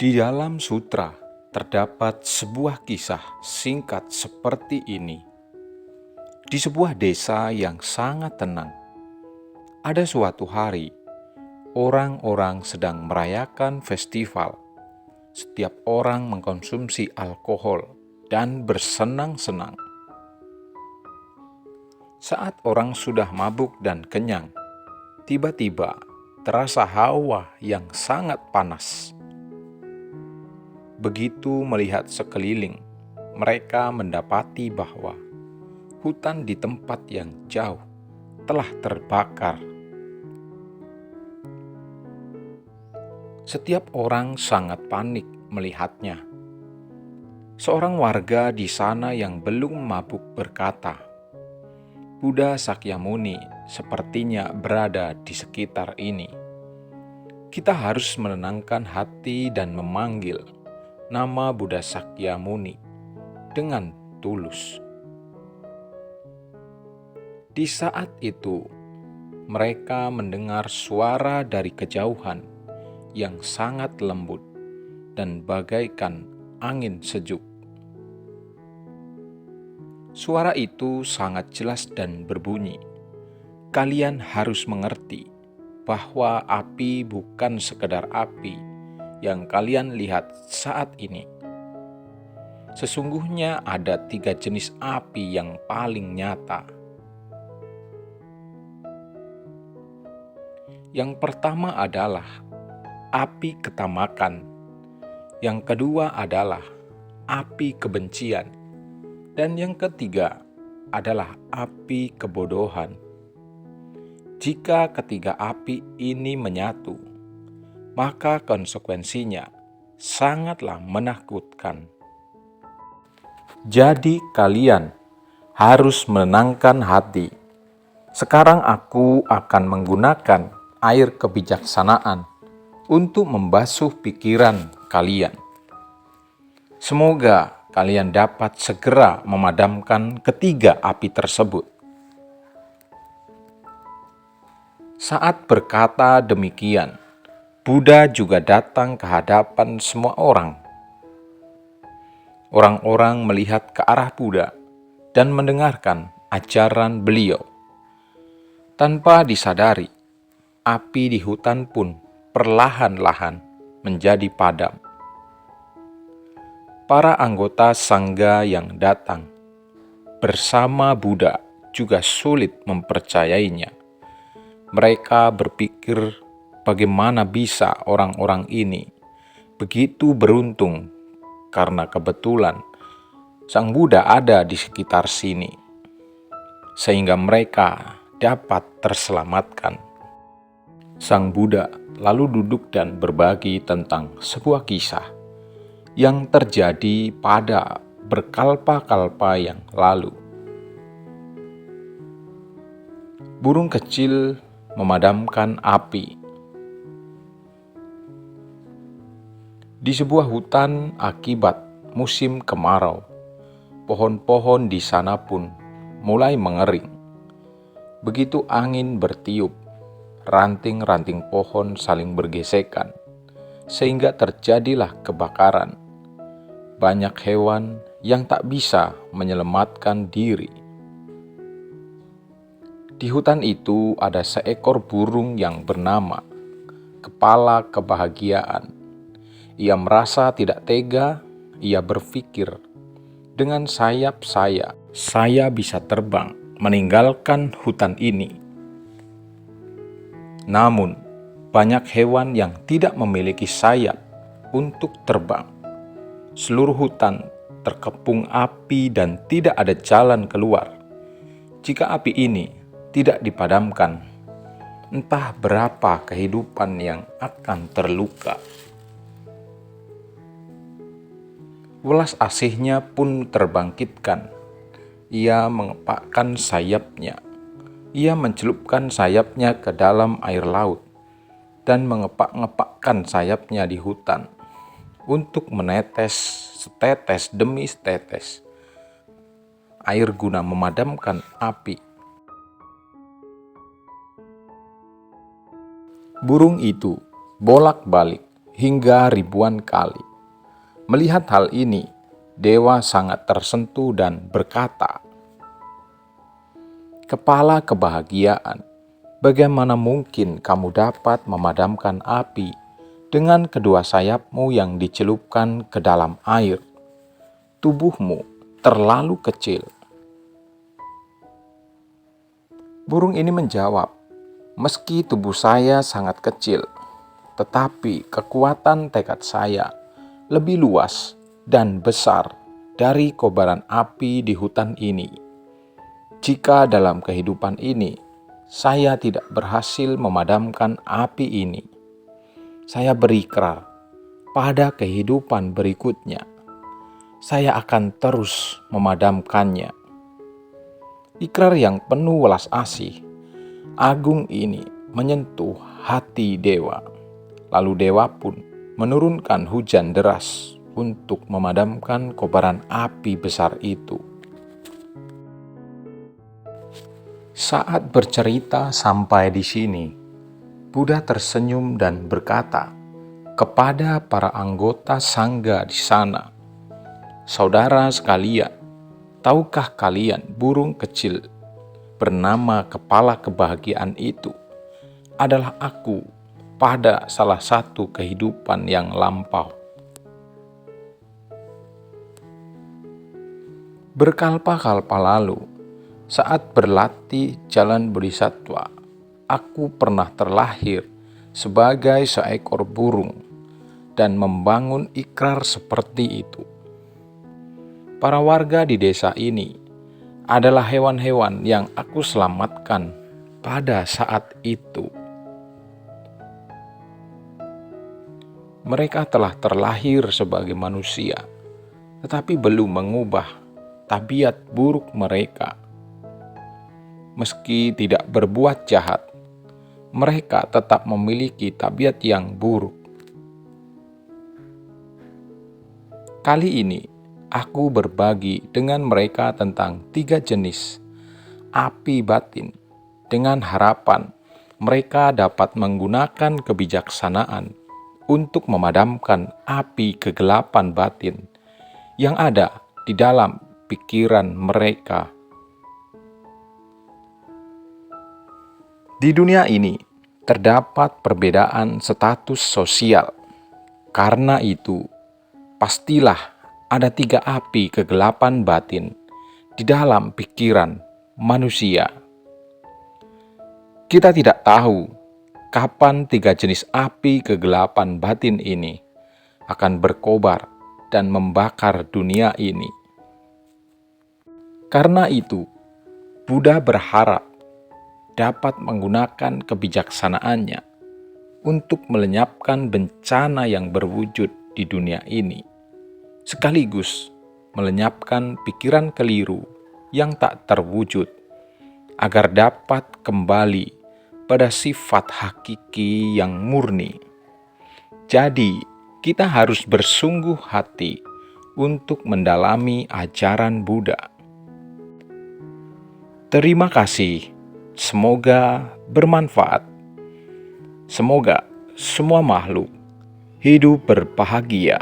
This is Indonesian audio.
Di dalam sutra terdapat sebuah kisah singkat seperti ini. Di sebuah desa yang sangat tenang, ada suatu hari orang-orang sedang merayakan festival. Setiap orang mengkonsumsi alkohol dan bersenang-senang. Saat orang sudah mabuk dan kenyang, tiba-tiba terasa hawa yang sangat panas. Begitu melihat sekeliling, mereka mendapati bahwa hutan di tempat yang jauh telah terbakar. Setiap orang sangat panik melihatnya. Seorang warga di sana yang belum mabuk berkata, "Buddha Sakyamuni sepertinya berada di sekitar ini. Kita harus menenangkan hati dan memanggil nama Buddha Sakyamuni dengan tulus." Di saat itu, mereka mendengar suara dari kejauhan yang sangat lembut dan bagaikan angin sejuk. Suara itu sangat jelas dan berbunyi, "Kalian harus mengerti bahwa api bukan sekedar api yang kalian lihat saat ini. Sesungguhnya ada 3 jenis api yang paling nyata. Yang pertama adalah api ketamakan, yang kedua adalah api kebencian, dan yang ketiga adalah api kebodohan. Jika ketiga api ini menyatu, maka konsekuensinya sangatlah menakutkan. Jadi kalian harus menenangkan hati. Sekarang aku akan menggunakan air kebijaksanaan untuk membasuh pikiran kalian. Semoga kalian dapat segera memadamkan ketiga api tersebut." Saat berkata demikian, Buddha juga datang ke hadapan semua orang. Orang-orang melihat ke arah Buddha dan mendengarkan ajaran beliau. Tanpa disadari, api di hutan pun perlahan-lahan menjadi padam. Para anggota sangga yang datang bersama Buddha juga sulit mempercayainya. Mereka berpikir bagaimana bisa orang-orang ini begitu beruntung karena kebetulan Sang Buddha ada di sekitar sini, sehingga mereka dapat terselamatkan. Sang Buddha lalu duduk dan berbagi tentang sebuah kisah yang terjadi pada berkalpa-kalpa yang lalu. Burung kecil memadamkan api. Di sebuah hutan akibat musim kemarau, pohon-pohon di sana pun mulai mengering. Begitu angin bertiup, ranting-ranting pohon saling bergesekan, sehingga terjadilah kebakaran. Banyak hewan yang tak bisa menyelamatkan diri. Di hutan itu ada seekor burung yang bernama Kepala Kebahagiaan. Ia merasa tidak tega. Ia berpikir, dengan sayap saya bisa terbang meninggalkan hutan ini. Namun, banyak hewan yang tidak memiliki sayap untuk terbang. Seluruh hutan terkepung api dan tidak ada jalan keluar. Jika api ini tidak dipadamkan, entah berapa kehidupan yang akan terluka. Welas asihnya pun terbangkitkan. Ia mengepakkan sayapnya. Ia mencelupkan sayapnya ke dalam air laut dan mengepak-ngepakkan sayapnya di hutan untuk menetes setetes demi setetes air guna memadamkan api. Burung itu bolak-balik hingga ribuan kali. Melihat hal ini, dewa sangat tersentuh dan berkata, "Kepala kebahagiaan, bagaimana mungkin kamu dapat memadamkan api dengan kedua sayapmu yang dicelupkan ke dalam air? Tubuhmu terlalu kecil." Burung ini menjawab, "Meski tubuh saya sangat kecil, tetapi kekuatan tekad saya lebih luas dan besar dari kobaran api di hutan ini. Jika dalam kehidupan ini saya tidak berhasil memadamkan api ini, saya berikrar pada kehidupan berikutnya, saya akan terus memadamkannya." Ikrar yang penuh welas asih agung ini menyentuh hati dewa. Lalu dewa pun menurunkan hujan deras untuk memadamkan kobaran api besar itu. Saat bercerita sampai di sini, Buddha tersenyum dan berkata kepada para anggota sangga di sana, "Saudara sekalian, tahukah kalian burung kecil bernama kepala kebahagiaan itu adalah aku pada salah satu kehidupan yang lampau. Berkalpa-kalpa lalu, saat berlatih jalan bodhisattva, aku pernah terlahir sebagai seekor burung dan membangun ikrar seperti itu. Para warga di desa ini adalah hewan-hewan yang aku selamatkan pada saat itu. Mereka telah terlahir sebagai manusia, tetapi belum mengubah tabiat buruk mereka. Meski tidak berbuat jahat, mereka tetap memiliki tabiat yang buruk. Kali ini, aku berbagi dengan mereka tentang 3 jenis api batin dengan harapan mereka dapat menggunakan kebijaksanaan untuk memadamkan api kegelapan batin yang ada di dalam pikiran mereka. Di dunia ini terdapat perbedaan status sosial. Karena itu, pastilah ada 3 api kegelapan batin di dalam pikiran manusia. Kita tidak tahu kapan 3 jenis api kegelapan batin ini akan berkobar dan membakar dunia ini. Karena itu, Buddha berharap dapat menggunakan kebijaksanaannya untuk melenyapkan bencana yang berwujud di dunia ini, sekaligus melenyapkan pikiran keliru yang tak terwujud, agar dapat kembali pada sifat hakiki yang murni. Jadi, kita harus bersungguh hati untuk mendalami ajaran Buddha. Terima kasih, semoga bermanfaat. Semoga semua makhluk hidup berbahagia.